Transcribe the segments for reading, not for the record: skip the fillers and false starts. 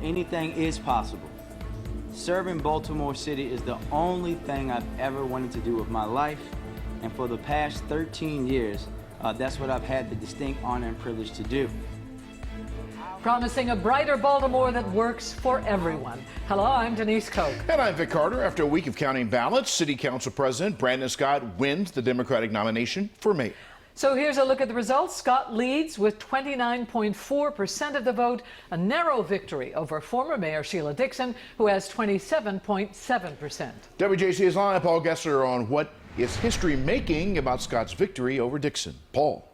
Anything is possible. Serving Baltimore City is the only thing I've ever wanted to do with my life, and for the past 13 years, that's what I've had the distinct honor and privilege to do. Promising a brighter Baltimore that works for everyone. Hello, I'm Denise Koch. And I'm Vic Carter. After a week of counting ballots, City Council President Brandon Scott wins the Democratic nomination for mayor. So here's a look at the results. Scott leads with 29.4% of the vote, a narrow victory over former Mayor Sheila Dixon, who has 27.7%. WJC is live. Paul Gessler on what is history making about Scott's victory over Dixon. Paul.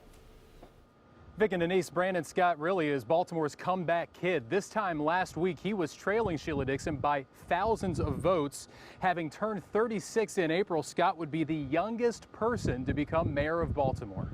Vic and Denise, Brandon Scott really is Baltimore's comeback kid. This time last week, he was trailing Sheila Dixon by thousands of votes. Having turned 36 in April, Scott would be the youngest person to become mayor of Baltimore.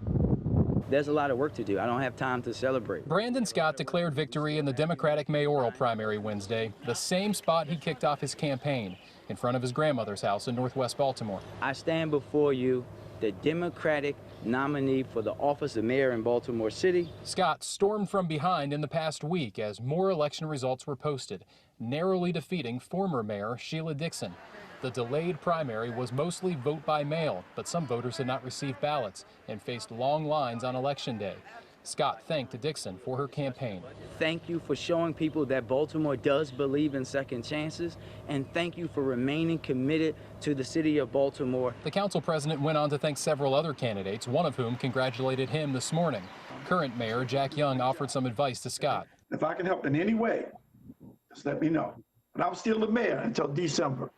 There's a lot of work to do. I don't have time to celebrate. Brandon Scott declared victory in the Democratic mayoral primary Wednesday, the same spot he kicked off his campaign, in front of his grandmother's house in Northwest Baltimore. I stand before you, the Democratic nominee for the office of mayor in Baltimore City. Scott stormed from behind in the past week as more election results were posted, narrowly defeating former mayor Sheila Dixon. The delayed primary was mostly vote by mail, but some voters had not received ballots and faced long lines on Election Day. Scott thanked Dixon for her campaign. Thank you for showing people that Baltimore does believe in second chances, and thank you for remaining committed to the city of Baltimore. The council president went on to thank several other candidates, one of whom congratulated him this morning. Current Mayor Jack Young offered some advice to Scott. If I can help in any way, just let me know. But I'm still the mayor until December.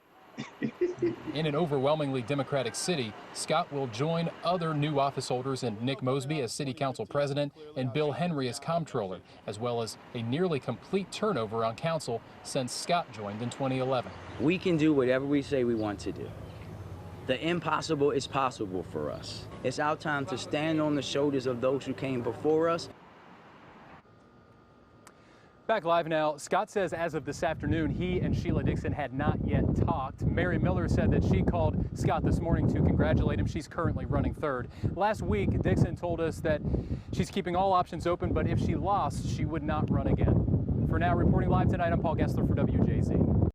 In an overwhelmingly Democratic city, Scott will join other new office holders in Nick Mosby as city council president and Bill Henry as comptroller, as well as a nearly complete turnover on council since Scott joined in 2011. We can do whatever we say we want to do. The impossible is possible for us. It's our time to stand on the shoulders of those who came before us. Back live now, Scott says as of this afternoon, he and Sheila Dixon had not yet talked. Mary Miller said that she called Scott this morning to congratulate him. She's currently running third. Last week, Dixon told us that she's keeping all options open, but if she lost, she would not run again. For now, reporting live tonight, I'm Paul Gessler for WJZ.